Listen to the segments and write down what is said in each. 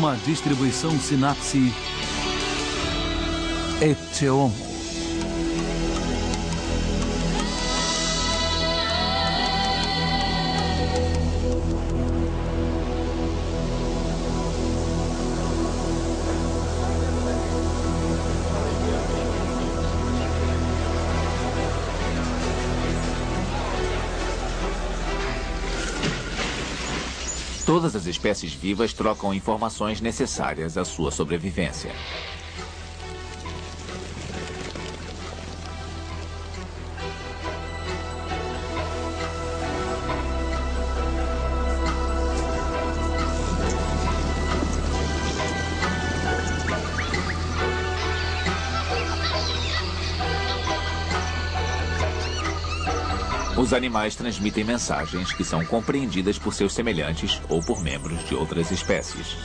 uma distribuição Synapse Eteomo. Todas as espécies vivas trocam informações necessárias à sua sobrevivência. Os animais transmitem mensagens que são compreendidas por seus semelhantes ou por membros de outras espécies.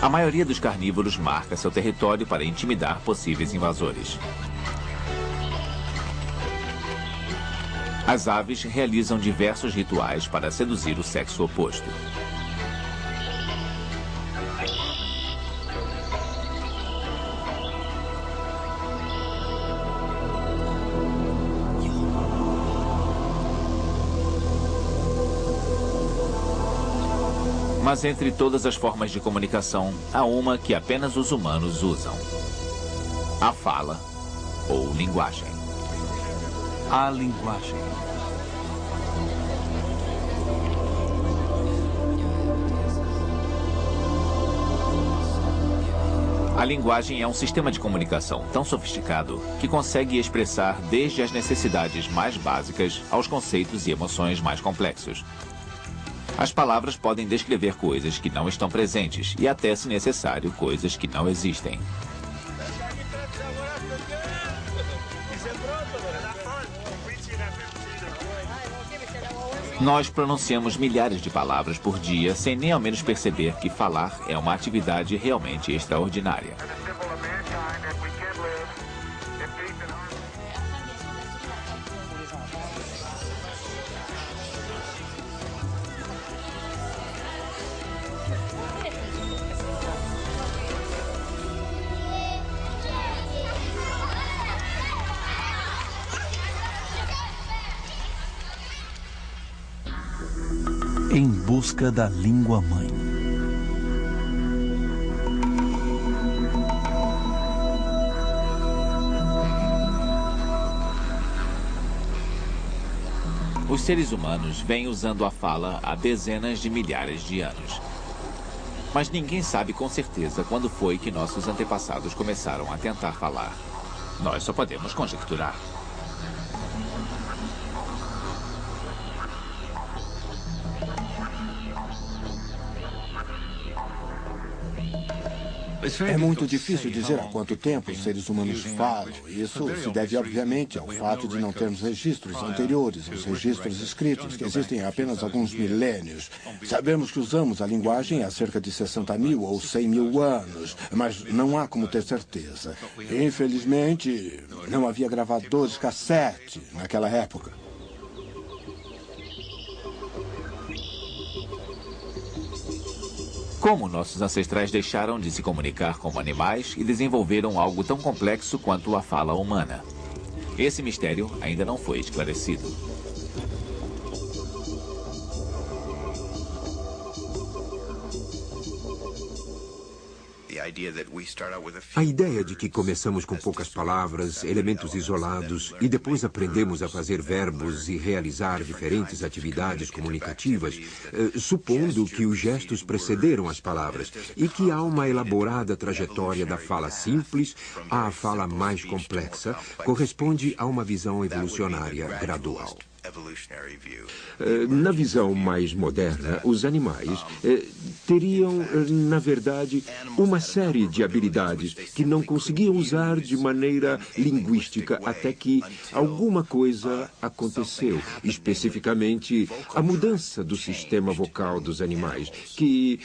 A maioria dos carnívoros marca seu território para intimidar possíveis invasores. As aves realizam diversos rituais para seduzir o sexo oposto. Mas entre todas as formas de comunicação, há uma que apenas os humanos usam: a fala ou linguagem. A linguagem. A linguagem é um sistema de comunicação tão sofisticado que consegue expressar desde as necessidades mais básicas aos conceitos e emoções mais complexos. As palavras podem descrever coisas que não estão presentes e até, se necessário, coisas que não existem. Nós pronunciamos milhares de palavras por dia sem nem ao menos perceber que falar é uma atividade realmente extraordinária. Em busca da língua-mãe. Os seres humanos vêm usando a fala há dezenas de milhares de anos. Mas ninguém sabe com certeza quando foi que nossos antepassados começaram a tentar falar. Nós só podemos conjecturar. É muito difícil dizer há quanto tempo os seres humanos falam. Isso se deve, obviamente, ao fato de não termos registros anteriores aos registros escritos, que existem há apenas alguns milênios. Sabemos que usamos a linguagem há cerca de 60 mil ou 100 mil anos, mas não há como ter certeza. Infelizmente, não havia gravadores cassete naquela época. Como nossos ancestrais deixaram de se comunicar como animais e desenvolveram algo tão complexo quanto a fala humana? Esse mistério ainda não foi esclarecido. A ideia de que começamos com poucas palavras, elementos isolados, e depois aprendemos a fazer verbos e realizar diferentes atividades comunicativas, supondo que os gestos precederam as palavras e que há uma elaborada trajetória da fala simples à fala mais complexa, corresponde a uma visão evolucionária gradual. Na visão mais moderna, os animais teriam, na verdade, uma série de habilidades que não conseguiam usar de maneira linguística até que alguma coisa aconteceu, especificamente a mudança do sistema vocal dos animais, que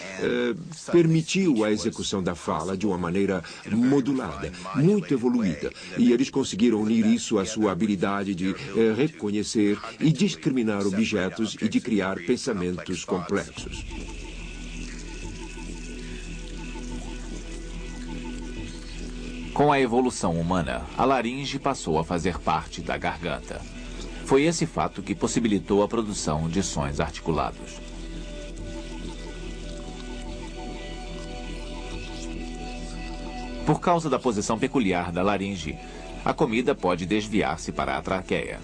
permitiu a execução da fala de uma maneira modulada, muito evoluída, e eles conseguiram unir isso à sua habilidade de reconhecer e discriminar objetos e de criar pensamentos complexos. Com a evolução humana, a laringe passou a fazer parte da garganta. Foi esse fato que possibilitou a produção de sons articulados. Por causa da posição peculiar da laringe, a comida pode desviar-se para a traqueia.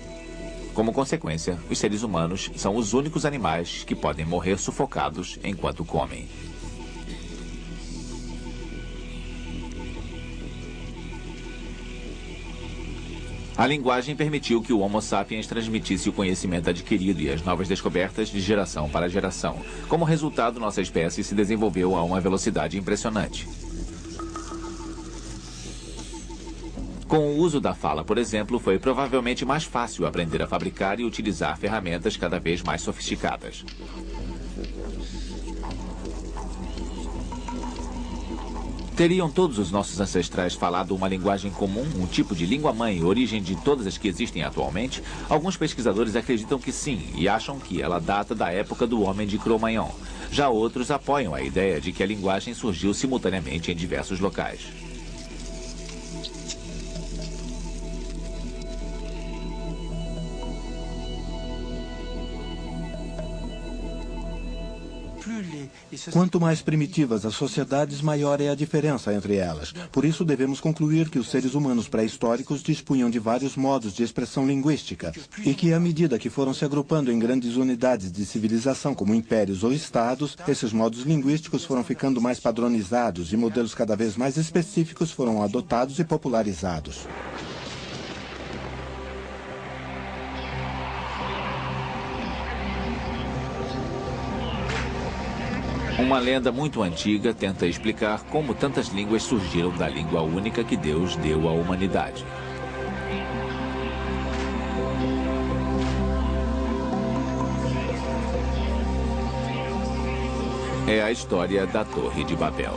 Como consequência, os seres humanos são os únicos animais que podem morrer sufocados enquanto comem. A linguagem permitiu que o Homo sapiens transmitisse o conhecimento adquirido e as novas descobertas de geração para geração. Como resultado, nossa espécie se desenvolveu a uma velocidade impressionante. Com o uso da fala, por exemplo, foi provavelmente mais fácil aprender a fabricar e utilizar ferramentas cada vez mais sofisticadas. Teriam todos os nossos ancestrais falado uma linguagem comum, um tipo de língua-mãe, origem de todas as que existem atualmente? Alguns pesquisadores acreditam que sim, e acham que ela data da época do homem de Cro-Magnon. Já outros apoiam a ideia de que a linguagem surgiu simultaneamente em diversos locais. Quanto mais primitivas as sociedades, maior é a diferença entre elas. Por isso, devemos concluir que os seres humanos pré-históricos dispunham de vários modos de expressão linguística e que, à medida que foram se agrupando em grandes unidades de civilização, como impérios ou estados, esses modos linguísticos foram ficando mais padronizados e modelos cada vez mais específicos foram adotados e popularizados. Uma lenda muito antiga tenta explicar como tantas línguas surgiram da língua única que Deus deu à humanidade. É a história da Torre de Babel.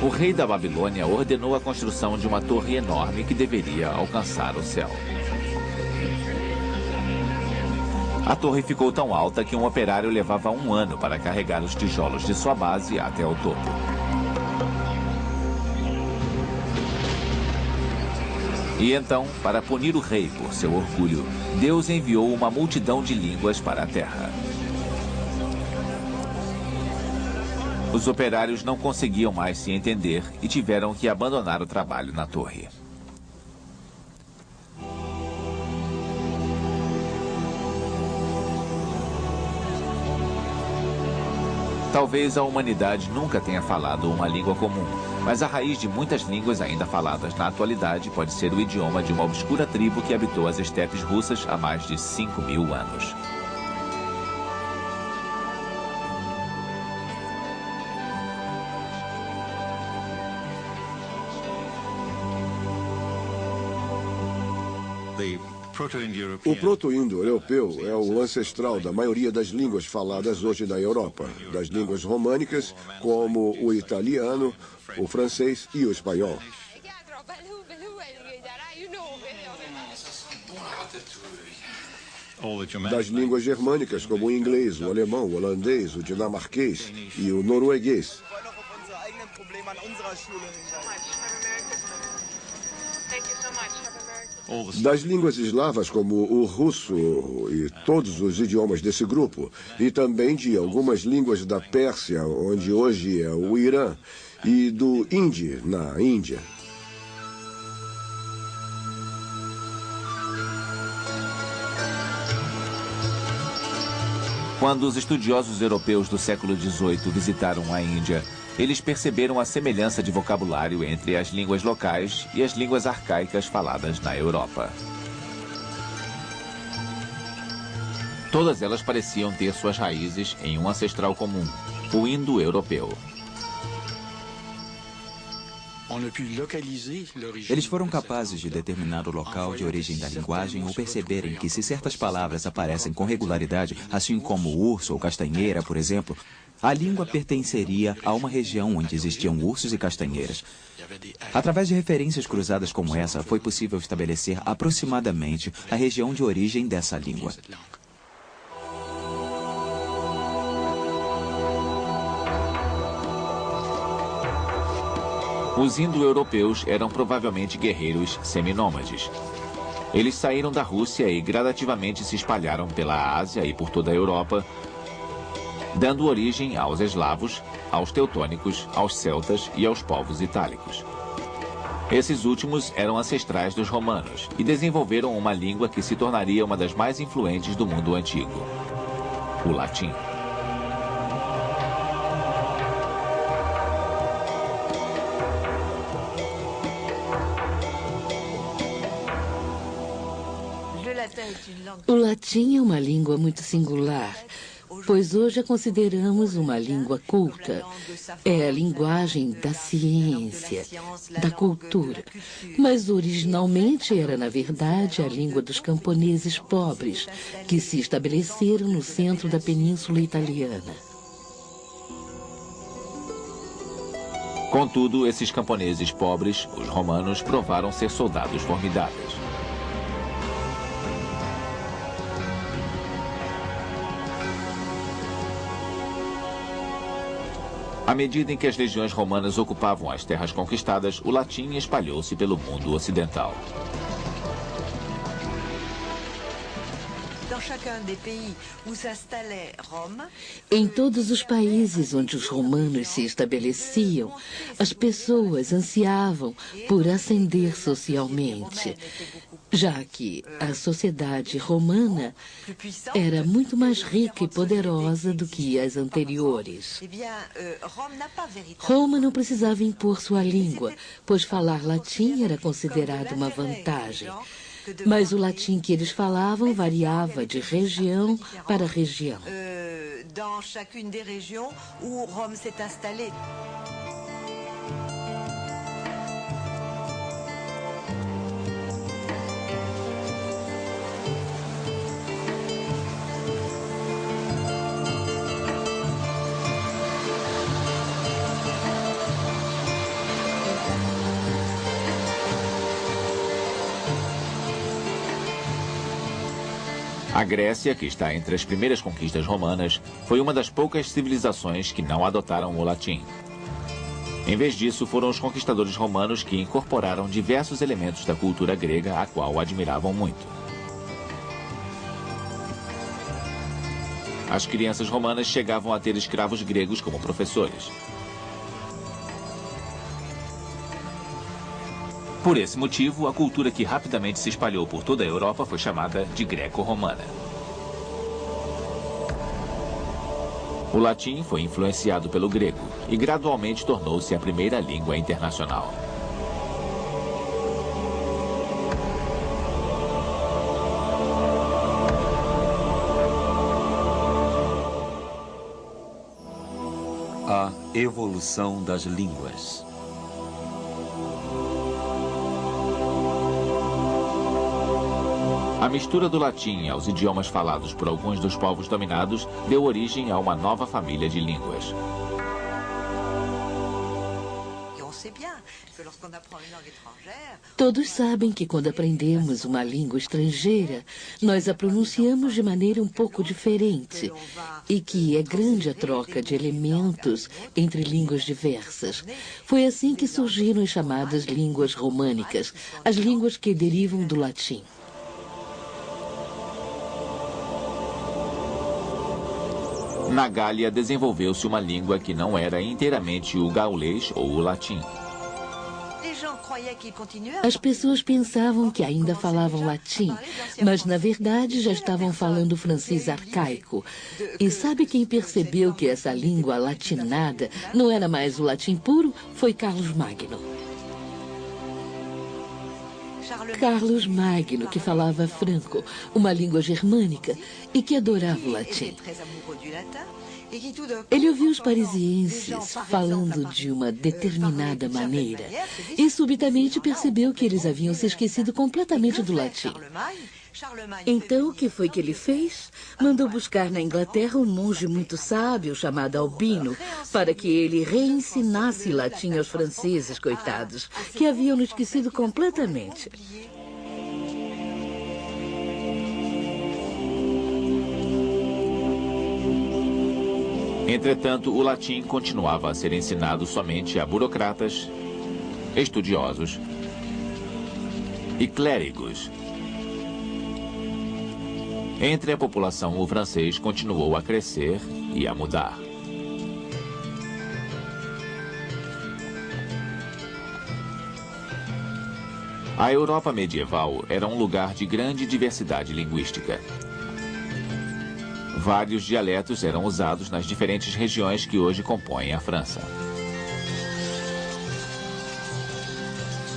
O rei da Babilônia ordenou a construção de uma torre enorme que deveria alcançar o céu. A torre ficou tão alta que um operário levava 1 ano para carregar os tijolos de sua base até o topo. E então, para punir o rei por seu orgulho, Deus enviou uma multidão de línguas para a terra. Os operários não conseguiam mais se entender e tiveram que abandonar o trabalho na torre. Talvez a humanidade nunca tenha falado uma língua comum, mas a raiz de muitas línguas ainda faladas na atualidade pode ser o idioma de uma obscura tribo que habitou as estepes russas há mais de 5.000 anos. O proto-indo-europeu é o ancestral da maioria das línguas faladas hoje na Europa, das línguas românicas, como o italiano, o francês e o espanhol. Das línguas germânicas, como o inglês, o alemão, o holandês, o dinamarquês e o norueguês. Das línguas eslavas, como o russo e todos os idiomas desse grupo, e também de algumas línguas da Pérsia, onde hoje é o Irã, e do hindi, na Índia. Quando os estudiosos europeus do século XVIII visitaram a Índia, eles perceberam a semelhança de vocabulário entre as línguas locais e as línguas arcaicas faladas na Europa. Todas elas pareciam ter suas raízes em um ancestral comum, o indo-europeu. Eles foram capazes de determinar o local de origem da linguagem ou perceberem que se certas palavras aparecem com regularidade, assim como urso ou castanheira, por exemplo, a língua pertenceria a uma região onde existiam ursos e castanheiras. Através de referências cruzadas como essa, foi possível estabelecer aproximadamente a região de origem dessa língua. Os indo-europeus eram provavelmente guerreiros seminômades. Eles saíram da Rússia e gradativamente se espalharam pela Ásia e por toda a Europa, dando origem aos eslavos, aos teutônicos, aos celtas e aos povos itálicos. Esses últimos eram ancestrais dos romanos e desenvolveram uma língua que se tornaria uma das mais influentes do mundo antigo: o latim. O latim é uma língua muito singular, pois hoje a consideramos uma língua culta. É a linguagem da ciência, da cultura. Mas originalmente era, na verdade, a língua dos camponeses pobres, que se estabeleceram no centro da Península Italiana. Contudo, esses camponeses pobres, os romanos, provaram ser soldados formidáveis. À medida em que as legiões romanas ocupavam as terras conquistadas, o latim espalhou-se pelo mundo ocidental. Em todos os países onde os romanos se estabeleciam, as pessoas ansiavam por ascender socialmente, já que a sociedade romana era muito mais rica e poderosa do que as anteriores. Roma não precisava impor sua língua, pois falar latim era considerado uma vantagem. Mas o latim que eles falavam variava de região para região. A Grécia, que está entre as primeiras conquistas romanas, foi uma das poucas civilizações que não adotaram o latim. Em vez disso, foram os conquistadores romanos que incorporaram diversos elementos da cultura grega, a qual admiravam muito. As crianças romanas chegavam a ter escravos gregos como professores. Por esse motivo, a cultura que rapidamente se espalhou por toda a Europa foi chamada de greco-romana. O latim foi influenciado pelo grego e gradualmente tornou-se a primeira língua internacional. A evolução das línguas. A mistura do latim aos idiomas falados por alguns dos povos dominados deu origem a uma nova família de línguas. Todos sabem que quando aprendemos uma língua estrangeira, nós a pronunciamos de maneira um pouco diferente e que é grande a troca de elementos entre línguas diversas. Foi assim que surgiram as chamadas línguas românicas, as línguas que derivam do latim. Na Gália, desenvolveu-se uma língua que não era inteiramente o gaulês ou o latim. As pessoas pensavam que ainda falavam latim, mas na verdade já estavam falando francês arcaico. E sabe quem percebeu que essa língua latinada não era mais o latim puro? Foi Carlos Magno. Carlos Magno, que falava franco, uma língua germânica, e que adorava o latim. Ele ouviu os parisienses falando de uma determinada maneira e subitamente percebeu que eles haviam se esquecido completamente do latim. Então, o que foi que ele fez? Mandou buscar na Inglaterra um monge muito sábio chamado Albino para que ele reensinasse latim aos franceses, coitados, que haviam esquecido completamente. Entretanto, o latim continuava a ser ensinado somente a burocratas, estudiosos e clérigos. Entre a população, o francês continuou a crescer e a mudar. A Europa medieval era um lugar de grande diversidade linguística. Vários dialetos eram usados nas diferentes regiões que hoje compõem a França.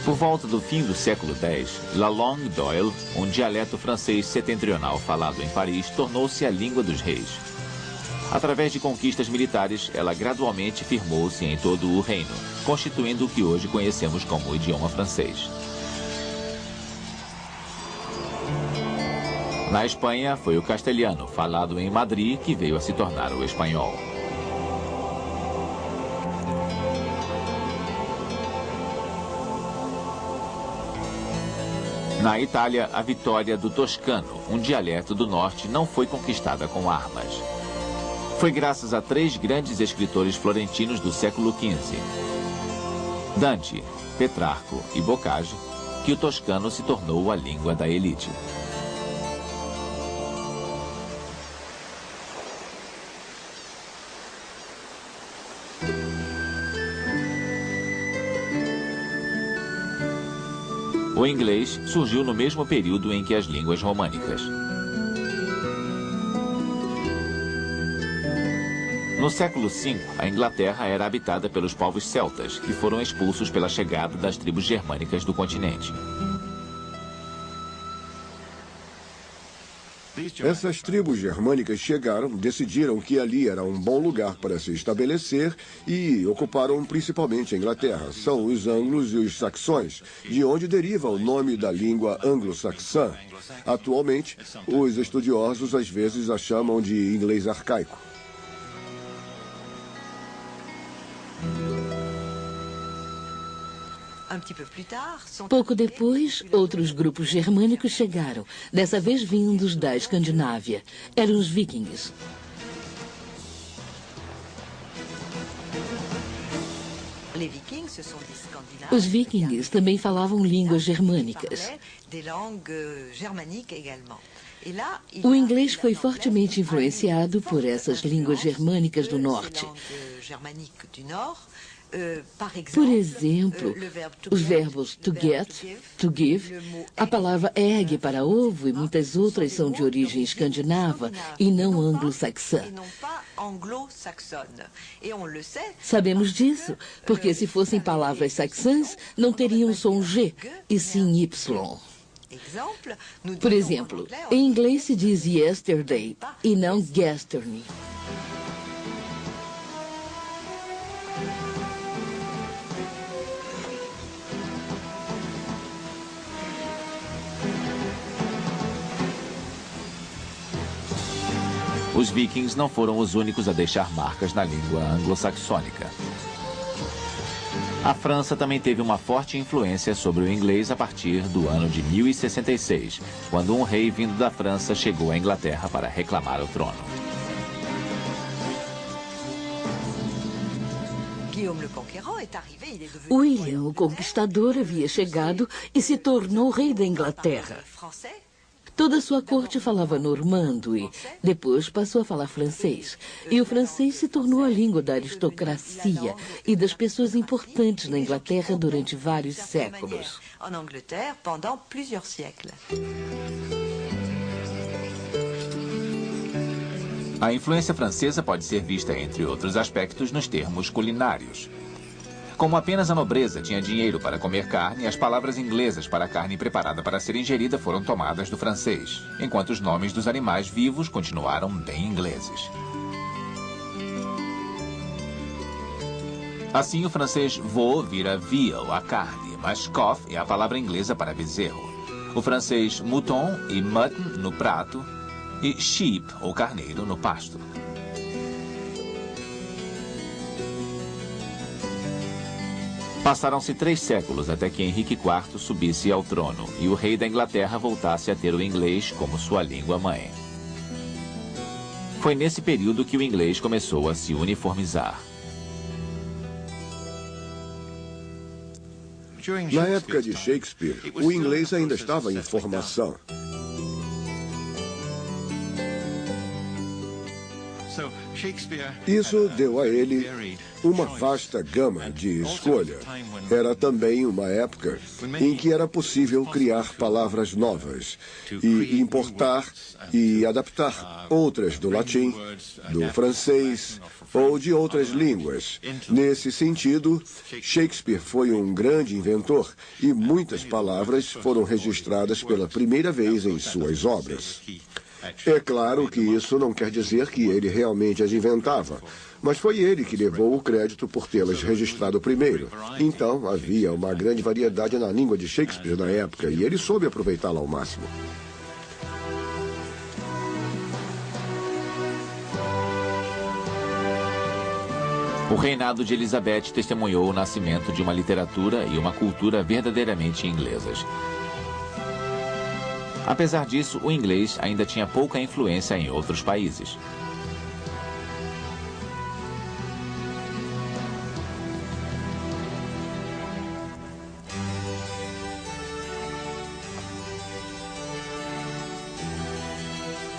Por volta do fim do século X, la langue d'oil, um dialeto francês setentrional falado em Paris, tornou-se a língua dos reis. Através de conquistas militares, ela gradualmente firmou-se em todo o reino, constituindo o que hoje conhecemos como o idioma francês. Na Espanha, foi o castelhano, falado em Madrid, que veio a se tornar o espanhol. Na Itália, a vitória do toscano, um dialeto do norte, não foi conquistada com armas. Foi graças a 3 grandes escritores florentinos do século XV, Dante, Petrarco e Boccaccio, que o toscano se tornou a língua da elite. O inglês surgiu no mesmo período em que as línguas românicas. No século V, a Inglaterra era habitada pelos povos celtas, que foram expulsos pela chegada das tribos germânicas do continente. Essas tribos germânicas chegaram, decidiram que ali era um bom lugar para se estabelecer e ocuparam principalmente a Inglaterra. São os anglos e os saxões, de onde deriva o nome da língua anglo-saxã. Atualmente, os estudiosos às vezes a chamam de inglês arcaico. Pouco depois, outros grupos germânicos chegaram, dessa vez vindos da Escandinávia. Eram os vikings. Os vikings também falavam línguas germânicas. O inglês foi fortemente influenciado por essas línguas germânicas do norte. Por exemplo, os verbos to get, to give, a palavra egg para ovo e muitas outras são de origem escandinava e não anglo-saxã. Sabemos disso porque se fossem palavras saxãs, não teriam som G e sim Y. Por exemplo, em inglês se diz yesterday e não yesterday. Os vikings não foram os únicos a deixar marcas na língua anglo-saxônica. A França também teve uma forte influência sobre o inglês a partir do ano de 1066, quando um rei vindo da França chegou à Inglaterra para reclamar o trono. William, o Conquistador, havia chegado e se tornou rei da Inglaterra. Toda a sua corte falava normando e depois passou a falar francês. E o francês se tornou a língua da aristocracia e das pessoas importantes na Inglaterra durante vários séculos. A influência francesa pode ser vista, entre outros aspectos, nos termos culinários. Como apenas a nobreza tinha dinheiro para comer carne, as palavras inglesas para a carne preparada para ser ingerida foram tomadas do francês, enquanto os nomes dos animais vivos continuaram bem ingleses. Assim, o francês veau vira veal, a carne, mas cough é a palavra inglesa para bezerro. O francês mouton e mutton no prato e sheep, ou carneiro, no pasto. Passaram-se 3 séculos até que Henrique IV subisse ao trono e o rei da Inglaterra voltasse a ter o inglês como sua língua-mãe. Foi nesse período que o inglês começou a se uniformizar. Na época de Shakespeare, o inglês ainda estava em formação. Isso deu a ele uma vasta gama de escolha. Era também uma época em que era possível criar palavras novas e importar e adaptar outras do latim, do francês ou de outras línguas. Nesse sentido, Shakespeare foi um grande inventor e muitas palavras foram registradas pela primeira vez em suas obras. É claro que isso não quer dizer que ele realmente as inventava, mas foi ele que levou o crédito por tê-las registrado primeiro. Então, havia uma grande variedade na língua de Shakespeare na época e ele soube aproveitá-la ao máximo. O reinado de Elizabeth testemunhou o nascimento de uma literatura e uma cultura verdadeiramente inglesas. Apesar disso, o inglês ainda tinha pouca influência em outros países.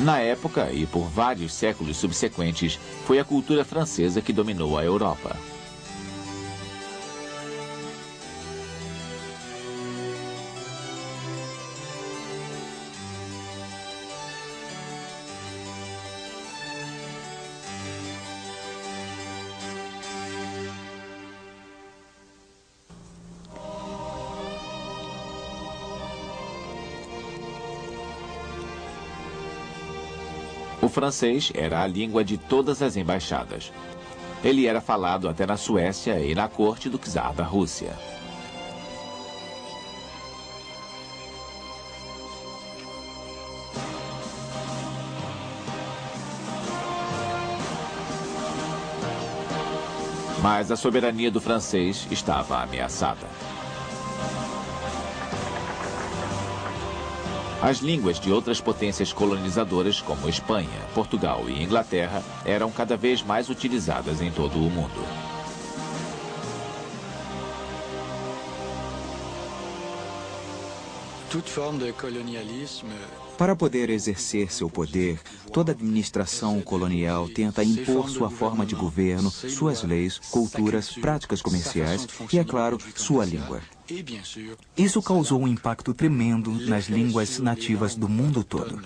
Na época, e por vários séculos subsequentes, foi a cultura francesa que dominou a Europa. O francês era a língua de todas as embaixadas. Ele era falado até na Suécia e na corte do czar da Rússia. Mas a soberania do francês estava ameaçada. As línguas de outras potências colonizadoras, como Espanha, Portugal e Inglaterra, eram cada vez mais utilizadas em todo o mundo. Para poder exercer seu poder, toda administração colonial tenta impor sua forma de governo, suas leis, culturas, práticas comerciais e, é claro, sua língua. Isso causou um impacto tremendo nas línguas nativas do mundo todo.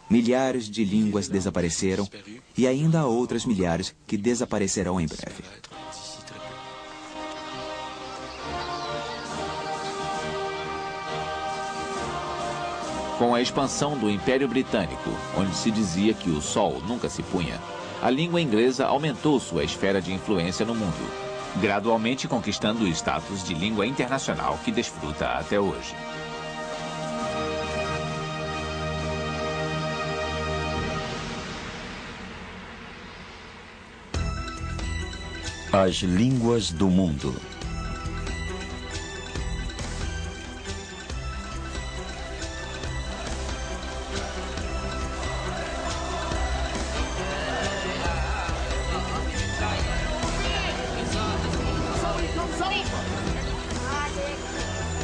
Milhares de línguas desapareceram e ainda há outras milhares que desaparecerão em breve. Com a expansão do Império Britânico, onde se dizia que o sol nunca se punha, a língua inglesa aumentou sua esfera de influência no mundo, gradualmente conquistando o status de língua internacional que desfruta até hoje. As línguas do mundo.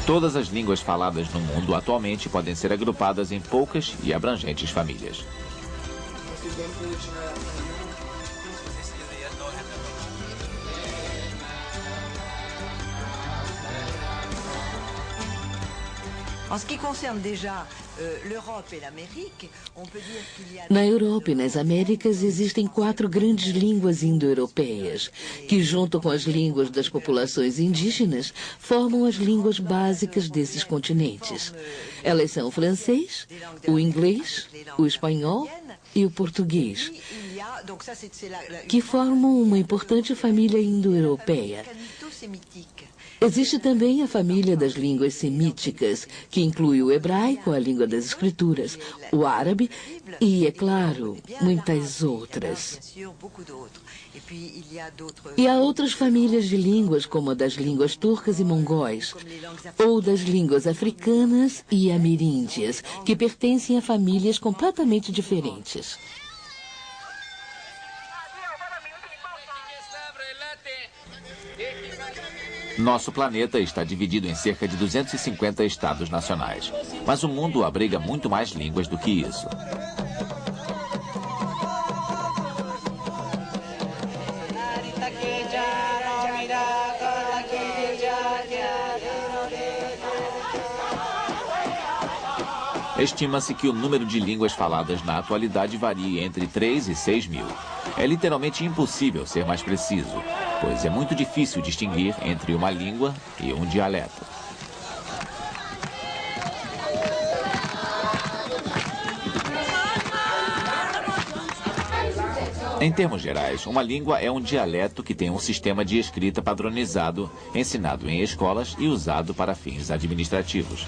Todas as línguas faladas no mundo atualmente podem ser agrupadas em poucas e abrangentes famílias. Na Europa e nas Américas existem 4 grandes línguas indo-europeias, que junto com as línguas das populações indígenas, formam as línguas básicas desses continentes. Elas são o francês, o inglês, o espanhol e o português. que formam uma importante família indo-europeia. Existe também a família das línguas semíticas, que inclui o hebraico, a língua das escrituras, o árabe e, é claro, muitas outras. E há outras famílias de línguas, como a das línguas turcas e mongóis, ou das línguas africanas e ameríndias, que pertencem a famílias completamente diferentes. Nosso planeta está dividido em cerca de 250 estados nacionais. Mas o mundo abriga muito mais línguas do que isso. Estima-se que o número de línguas faladas na atualidade varia entre 3 e 6 mil. É literalmente impossível ser mais preciso, pois é muito difícil distinguir entre uma língua e um dialeto. Em termos gerais, uma língua é um dialeto que tem um sistema de escrita padronizado, ensinado em escolas e usado para fins administrativos.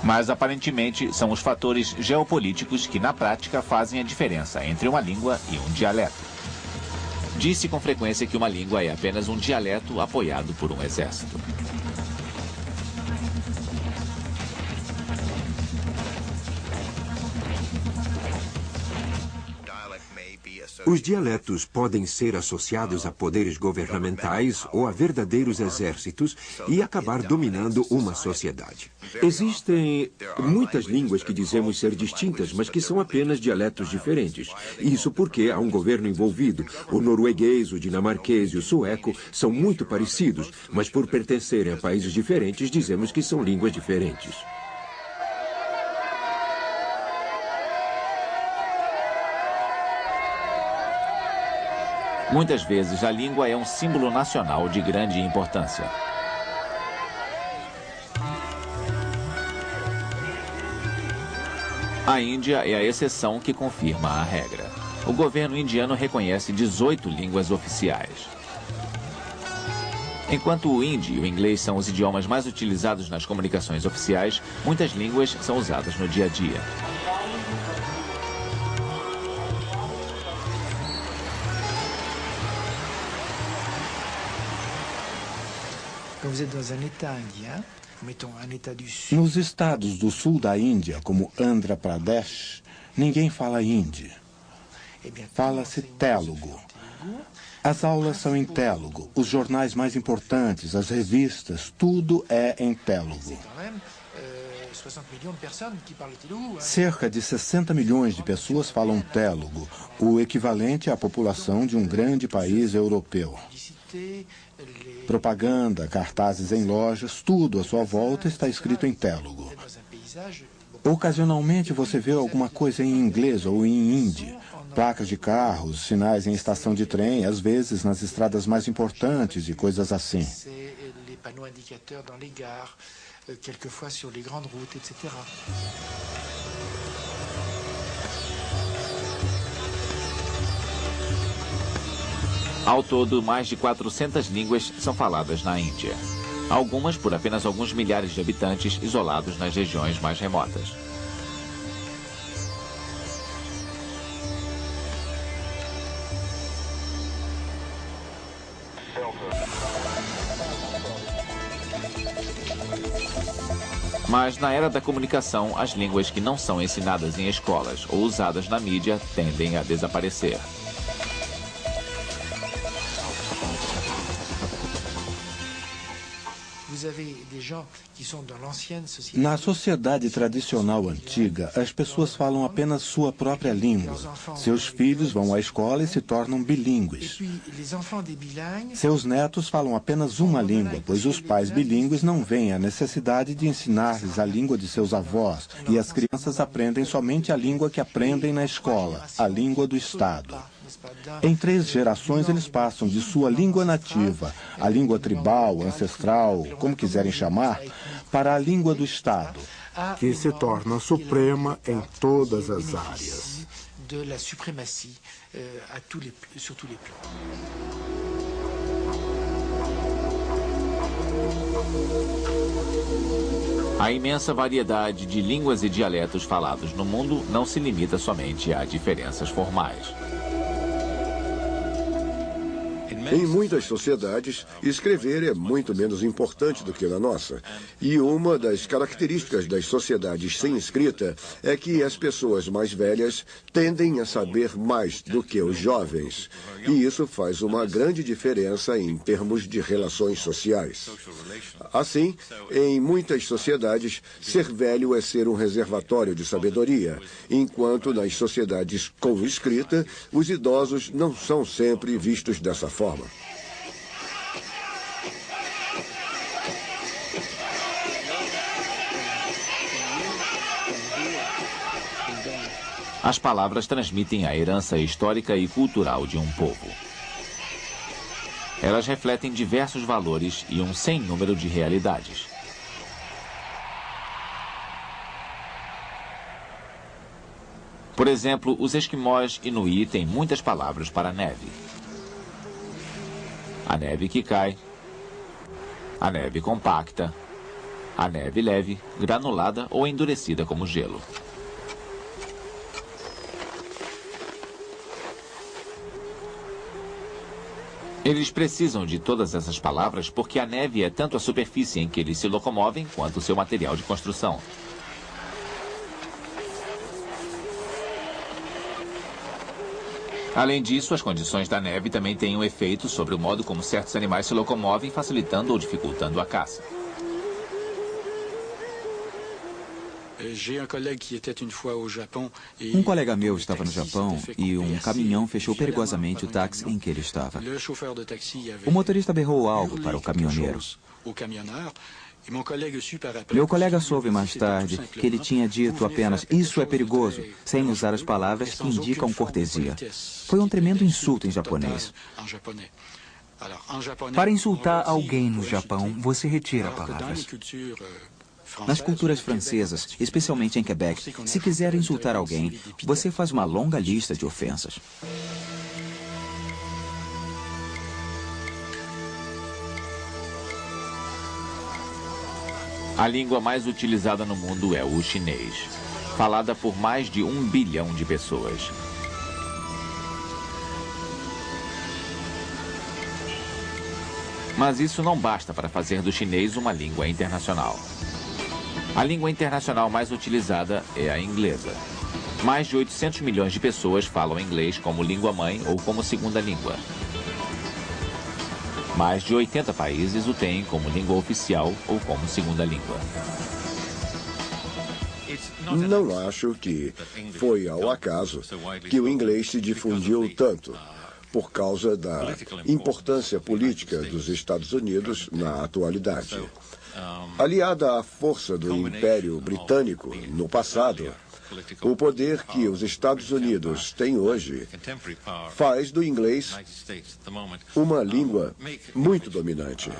Mas, aparentemente, são os fatores geopolíticos que, na prática, fazem a diferença entre uma língua e um dialeto. Diz-se com frequência que uma língua é apenas um dialeto apoiado por um exército. Os dialetos podem ser associados a poderes governamentais ou a verdadeiros exércitos e acabar dominando uma sociedade. Existem muitas línguas que dizemos ser distintas, mas que são apenas dialetos diferentes. Isso porque há um governo envolvido. O norueguês, o dinamarquês e o sueco são muito parecidos, mas por pertencerem a países diferentes, dizemos que são línguas diferentes. Muitas vezes, a língua é um símbolo nacional de grande importância. A Índia é a exceção que confirma a regra. O governo indiano reconhece 18 línguas oficiais. Enquanto o hindi e o inglês são os idiomas mais utilizados nas comunicações oficiais, muitas línguas são usadas no dia a dia. Nos estados do sul da Índia, como Andhra Pradesh, ninguém fala hindi. Fala-se Telugu. As aulas são em Telugu. Os jornais mais importantes, as revistas, tudo é em Telugu. Cerca de 60 milhões de pessoas falam Telugu, o equivalente à população de um grande país europeu. Propaganda, cartazes em lojas, tudo à sua volta está escrito em Telugu. Ocasionalmente você vê alguma coisa em inglês ou em hindi. Placas de carros, sinais em estação de trem, às vezes nas estradas mais importantes e coisas assim. Ao todo, mais de 400 línguas são faladas na Índia. Algumas por apenas alguns milhares de habitantes isolados nas regiões mais remotas. Mas na era da comunicação, as línguas que não são ensinadas em escolas ou usadas na mídia tendem a desaparecer. Na sociedade tradicional antiga, as pessoas falam apenas sua própria língua. Seus filhos vão à escola e se tornam bilíngues. Seus netos falam apenas uma língua, pois os pais bilíngues não veem a necessidade de ensinar-lhes a língua de seus avós, e as crianças aprendem somente a língua que aprendem na escola, a língua do Estado. Em 3 gerações, eles passam de sua língua nativa, a língua tribal, ancestral, como quiserem chamar, para a língua do Estado, que se torna suprema em todas as áreas. A imensa variedade de línguas e dialetos falados no mundo não se limita somente a diferenças formais. Em muitas sociedades, escrever é muito menos importante do que na nossa. E uma das características das sociedades sem escrita é que as pessoas mais velhas tendem a saber mais do que os jovens. E isso faz uma grande diferença em termos de relações sociais. Assim, em muitas sociedades, ser velho é ser um reservatório de sabedoria, enquanto nas sociedades com escrita, os idosos não são sempre vistos dessa forma. As palavras transmitem a herança histórica e cultural de um povo. Elas refletem diversos valores e um sem número de realidades. Por exemplo, os esquimós Inuit têm muitas palavras para a neve. A neve que cai, a neve compacta, a neve leve, granulada ou endurecida como gelo. Eles precisam de todas essas palavras porque a neve é tanto a superfície em que eles se locomovem quanto o seu material de construção. Além disso, as condições da neve também têm um efeito sobre o modo como certos animais se locomovem, facilitando ou dificultando a caça. Um colega meu estava no Japão e um caminhão fechou perigosamente o táxi em que ele estava. O motorista berrou algo para o caminhoneiro. Meu colega soube mais tarde que ele tinha dito apenas "isso é perigoso", sem usar as palavras que indicam cortesia. Foi um tremendo insulto em japonês. Para insultar alguém no Japão, você retira palavras. Nas culturas francesas, especialmente em Quebec, se quiser insultar alguém, você faz uma longa lista de ofensas. A língua mais utilizada no mundo é o chinês, falada por mais de 1 bilhão de pessoas. Mas isso não basta para fazer do chinês uma língua internacional. A língua internacional mais utilizada é a inglesa. Mais de 800 milhões de pessoas falam inglês como língua-mãe ou como segunda língua. Mais de 80 países o têm como língua oficial ou como segunda língua. Não acho que foi ao acaso que o inglês se difundiu tanto, por causa da importância política dos Estados Unidos na atualidade. Aliada à força do Império Britânico no passado, o poder que os Estados Unidos têm hoje faz do inglês uma língua muito dominante.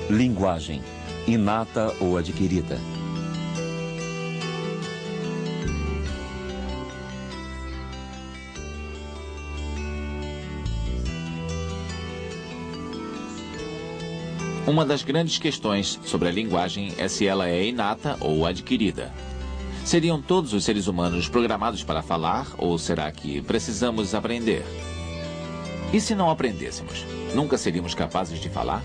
Linguagem, inata ou adquirida. Uma das grandes questões sobre a linguagem é se ela é inata ou adquirida. Seriam todos os seres humanos programados para falar ou será que precisamos aprender? E se não aprendêssemos, nunca seríamos capazes de falar?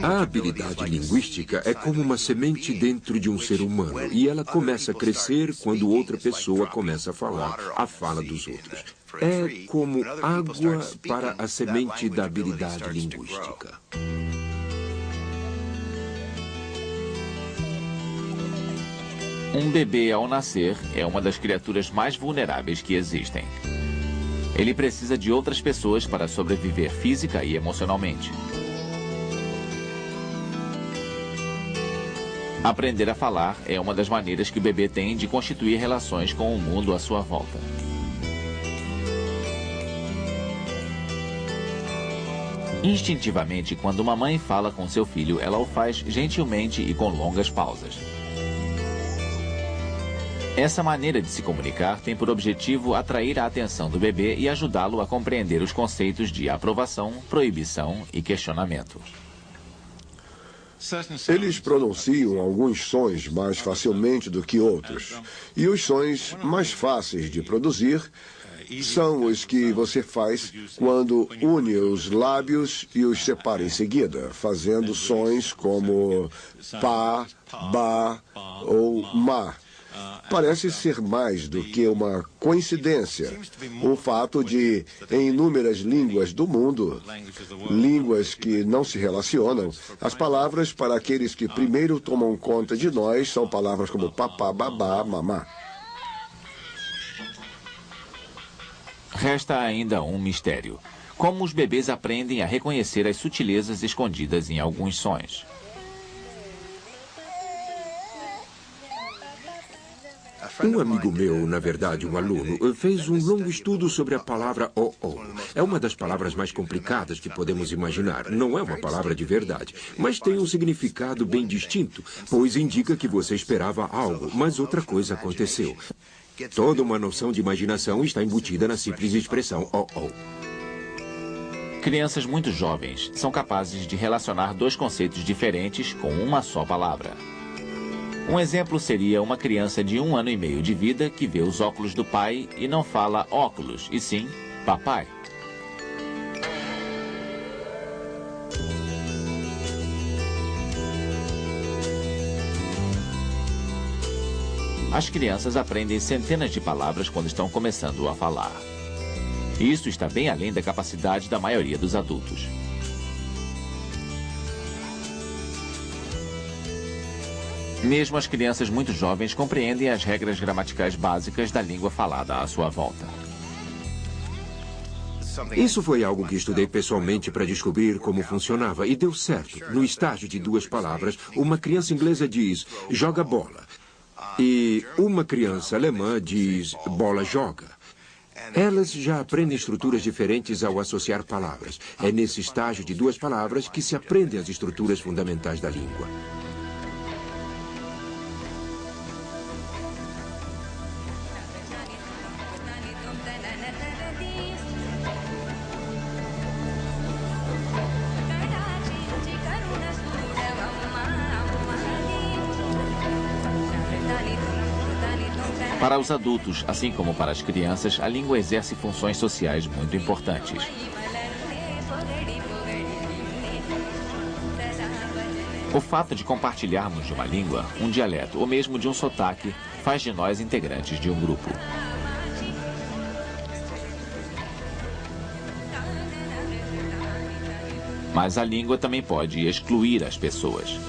A habilidade linguística é como uma semente dentro de um ser humano e ela começa a crescer quando outra pessoa começa a falar a fala dos outros. É como água para a semente da habilidade linguística. Um bebê ao nascer é uma das criaturas mais vulneráveis que existem. Ele precisa de outras pessoas para sobreviver física e emocionalmente. Aprender a falar é uma das maneiras que o bebê tem de constituir relações com o mundo à sua volta. Instintivamente, quando uma mãe fala com seu filho, ela o faz gentilmente e com longas pausas. Essa maneira de se comunicar tem por objetivo atrair a atenção do bebê e ajudá-lo a compreender os conceitos de aprovação, proibição e questionamento. Eles pronunciam alguns sons mais facilmente do que outros. E os sons mais fáceis de produzir são os que você faz quando une os lábios e os separa em seguida, fazendo sons como pá, ba ou ma. Parece ser mais do que uma coincidência o fato de, em inúmeras línguas do mundo, línguas que não se relacionam, as palavras para aqueles que primeiro tomam conta de nós são palavras como papá, babá, mamá. Resta ainda um mistério. Como os bebês aprendem a reconhecer as sutilezas escondidas em alguns sons? Um amigo meu, na verdade um aluno, fez um longo estudo sobre a palavra "oh-oh". É uma das palavras mais complicadas que podemos imaginar. Não é uma palavra de verdade, mas tem um significado bem distinto, pois indica que você esperava algo, mas outra coisa aconteceu. Toda uma noção de imaginação está embutida na simples expressão "oh-oh". Crianças muito jovens são capazes de relacionar dois conceitos diferentes com uma só palavra. Um exemplo seria uma criança de 1 ano e meio de vida que vê os óculos do pai e não fala óculos, e sim papai. As crianças aprendem centenas de palavras quando estão começando a falar. Isso está bem além da capacidade da maioria dos adultos. Mesmo as crianças muito jovens compreendem as regras gramaticais básicas da língua falada à sua volta. Isso foi algo que estudei pessoalmente para descobrir como funcionava e deu certo. No estágio de 2 palavras, uma criança inglesa diz "joga bola" e uma criança alemã diz "bola joga". Elas já aprendem estruturas diferentes ao associar palavras. É nesse estágio de 2 palavras que se aprendem as estruturas fundamentais da língua. Para os adultos, assim como para as crianças, a língua exerce funções sociais muito importantes. O fato de compartilharmos de uma língua, um dialeto ou mesmo de um sotaque faz de nós integrantes de um grupo. Mas a língua também pode excluir as pessoas.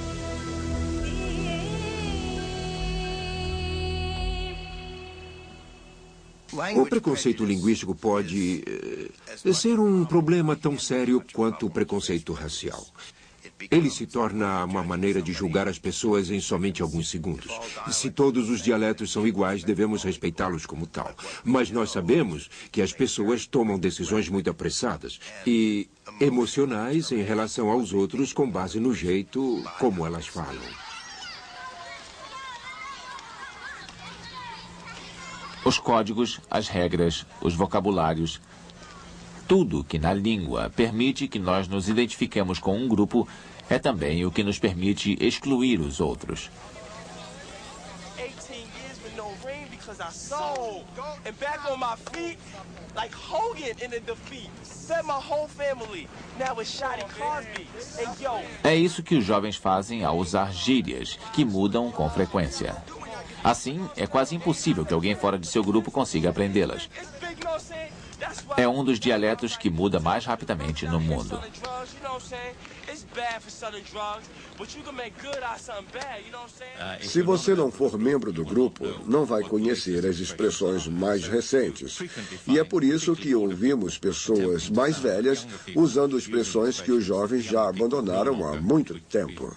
O preconceito linguístico pode ser um problema tão sério quanto o preconceito racial. Ele se torna uma maneira de julgar as pessoas em somente alguns segundos. Se todos os dialetos são iguais, devemos respeitá-los como tal. Mas nós sabemos que as pessoas tomam decisões muito apressadas e emocionais em relação aos outros com base no jeito como elas falam. Os códigos, as regras, os vocabulários, tudo que na língua permite que nós nos identifiquemos com um grupo é também o que nos permite excluir os outros. É isso que os jovens fazem ao usar gírias, que mudam com frequência. Assim, é quase impossível que alguém fora de seu grupo consiga aprendê-las. É um dos dialetos que muda mais rapidamente no mundo. Se você não for membro do grupo, não vai conhecer as expressões mais recentes. E é por isso que ouvimos pessoas mais velhas usando expressões que os jovens já abandonaram há muito tempo.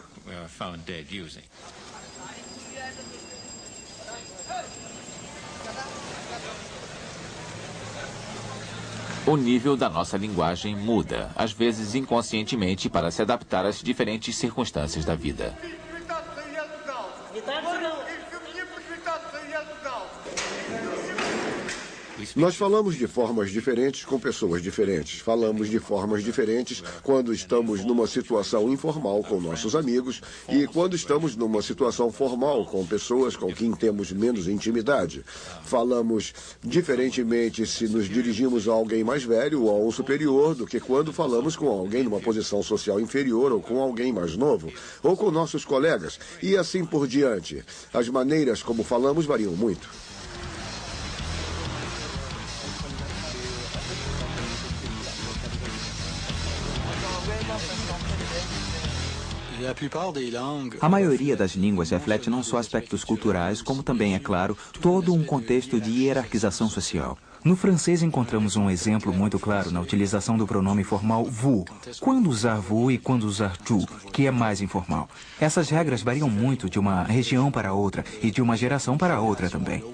O nível da nossa linguagem muda, às vezes inconscientemente, para se adaptar às diferentes circunstâncias da vida. Nós falamos de formas diferentes com pessoas diferentes. Falamos de formas diferentes quando estamos numa situação informal com nossos amigos e quando estamos numa situação formal com pessoas com quem temos menos intimidade. Falamos diferentemente se nos dirigimos a alguém mais velho ou a um superior do que quando falamos com alguém numa posição social inferior ou com alguém mais novo, ou com nossos colegas, e assim por diante. As maneiras como falamos variam muito. A maioria das línguas reflete não só aspectos culturais, como também, é claro, todo um contexto de hierarquização social. No francês encontramos um exemplo muito claro na utilização do pronome formal vous. Quando usar vous e quando usar tu, que é mais informal. Essas regras variam muito de uma região para outra e de uma geração para outra também.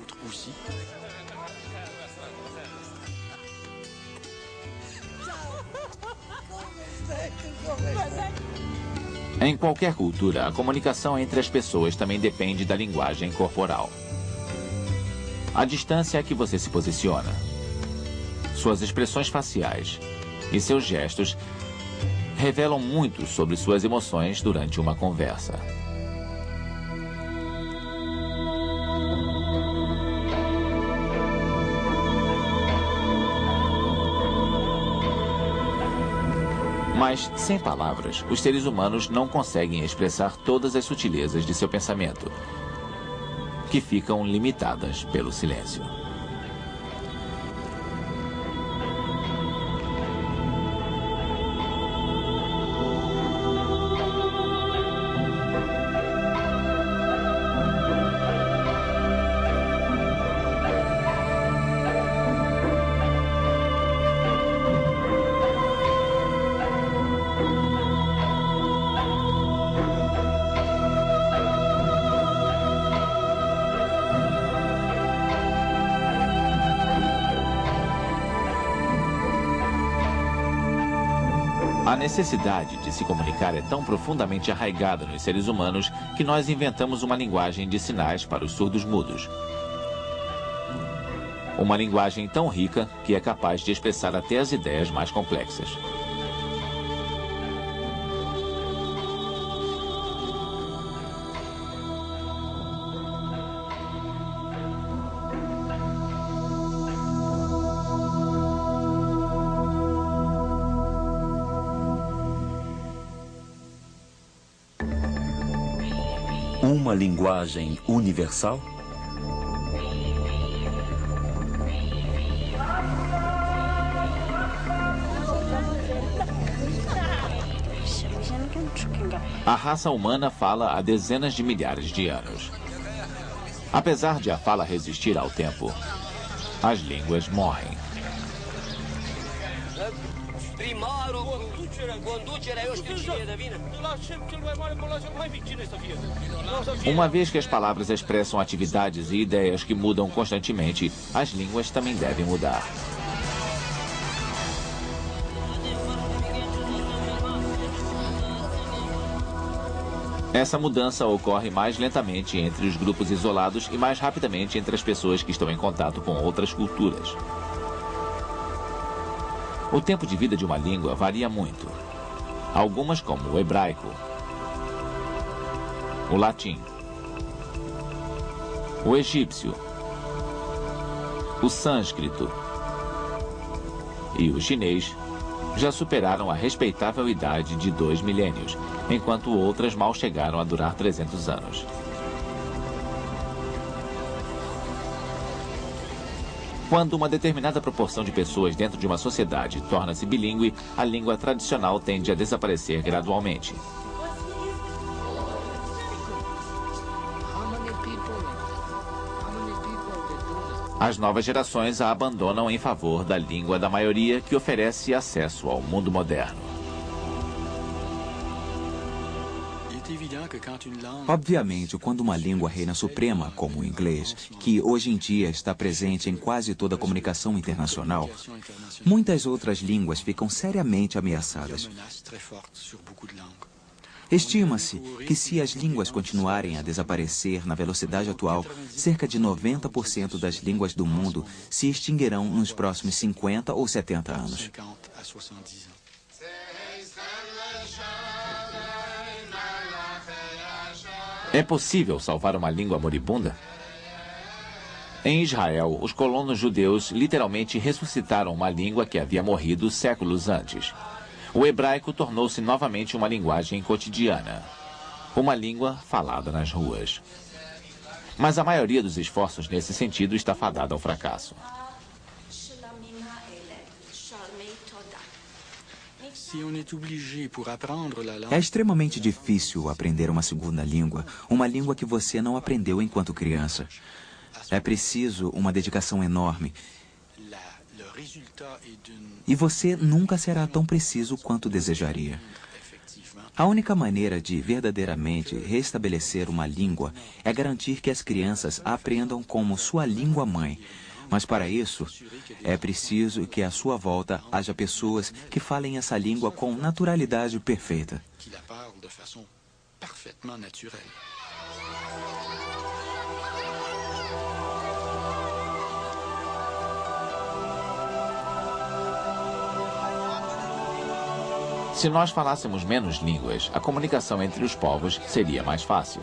Em qualquer cultura, a comunicação entre as pessoas também depende da linguagem corporal. A distância a que você se posiciona, suas expressões faciais e seus gestos revelam muito sobre suas emoções durante uma conversa. Mas, sem palavras, os seres humanos não conseguem expressar todas as sutilezas de seu pensamento, que ficam limitadas pelo silêncio. A necessidade de se comunicar é tão profundamente arraigada nos seres humanos que nós inventamos uma linguagem de sinais para os surdos-mudos. Uma linguagem tão rica que é capaz de expressar até as ideias mais complexas. Uma linguagem universal? A raça humana fala há dezenas de milhares de anos. Apesar de a fala resistir ao tempo, as línguas morrem. Uma vez que as palavras expressam atividades e ideias que mudam constantemente, as línguas também devem mudar. Essa mudança ocorre mais lentamente entre os grupos isolados e mais rapidamente entre as pessoas que estão em contato com outras culturas. O tempo de vida de uma língua varia muito. Algumas, como o hebraico, o latim, o egípcio, o sânscrito e o chinês, já superaram a respeitável idade de 2 milênios, enquanto outras mal chegaram a durar 300 anos. Quando uma determinada proporção de pessoas dentro de uma sociedade torna-se bilíngue, a língua tradicional tende a desaparecer gradualmente. As novas gerações a abandonam em favor da língua da maioria, que oferece acesso ao mundo moderno. Obviamente, quando uma língua reina suprema, como o inglês, que hoje em dia está presente em quase toda a comunicação internacional, muitas outras línguas ficam seriamente ameaçadas. Estima-se que se as línguas continuarem a desaparecer na velocidade atual, cerca de 90% das línguas do mundo se extinguirão nos próximos 50 ou 70 anos. É possível salvar uma língua moribunda? Em Israel, os colonos judeus literalmente ressuscitaram uma língua que havia morrido séculos antes. O hebraico tornou-se novamente uma linguagem cotidiana, uma língua falada nas ruas. Mas a maioria dos esforços nesse sentido está fadada ao fracasso. É extremamente difícil aprender uma segunda língua, uma língua que você não aprendeu enquanto criança. É preciso uma dedicação enorme. E você nunca será tão preciso quanto desejaria. A única maneira de verdadeiramente restabelecer uma língua é garantir que as crianças a aprendam como sua língua-mãe. Mas para isso, é preciso que à sua volta haja pessoas que falem essa língua com naturalidade perfeita. Se nós falássemos menos línguas, a comunicação entre os povos seria mais fácil.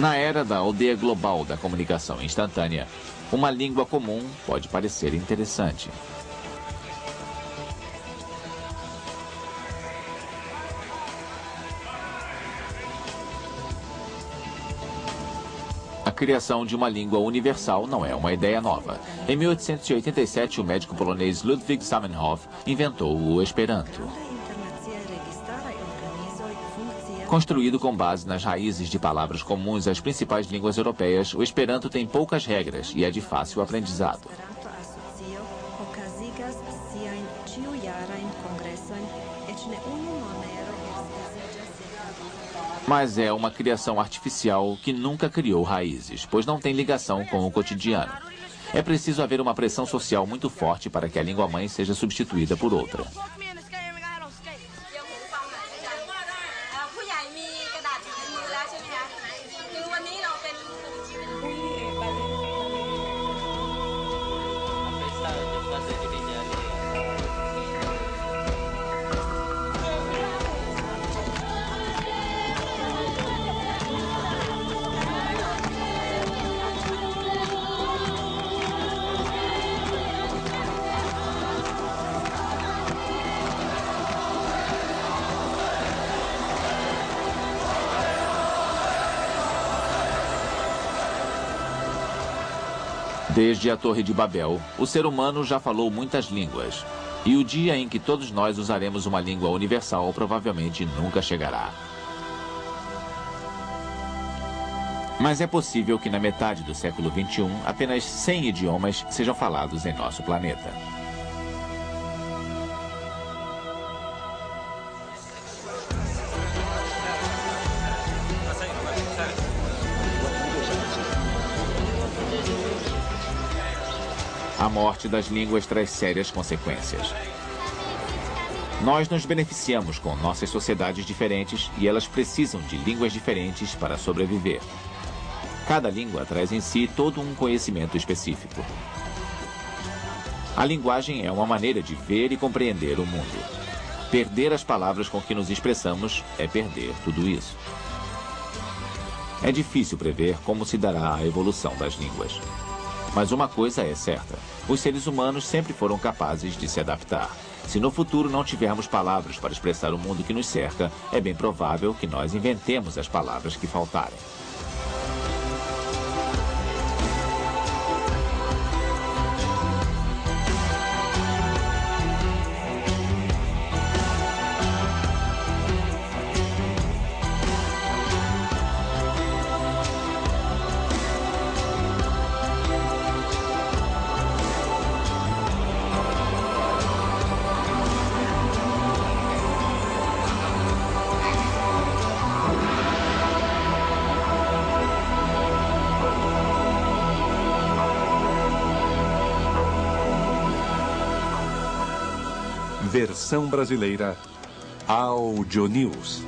Na era da aldeia global da comunicação instantânea, uma língua comum pode parecer interessante. A criação de uma língua universal não é uma ideia nova. Em 1887, o médico polonês Ludwig Zamenhof inventou o Esperanto. Construído com base nas raízes de palavras comuns às principais línguas europeias, o Esperanto tem poucas regras e é de fácil aprendizado. Mas é uma criação artificial que nunca criou raízes, pois não tem ligação com o cotidiano. É preciso haver uma pressão social muito forte para que a língua-mãe seja substituída por outra. Desde a Torre de Babel, o ser humano já falou muitas línguas. E o dia em que todos nós usaremos uma língua universal provavelmente nunca chegará. Mas é possível que na metade do século XXI, apenas 100 idiomas sejam falados em nosso planeta. A morte das línguas traz sérias consequências. Nós nos beneficiamos com nossas sociedades diferentes e elas precisam de línguas diferentes para sobreviver. Cada língua traz em si todo um conhecimento específico. A linguagem é uma maneira de ver e compreender o mundo. Perder as palavras com que nos expressamos é perder tudo isso. É difícil prever como se dará a evolução das línguas. Mas uma coisa é certa: os seres humanos sempre foram capazes de se adaptar. Se no futuro não tivermos palavras para expressar o mundo que nos cerca, é bem provável que nós inventemos as palavras que faltarem. Versão brasileira Audio News.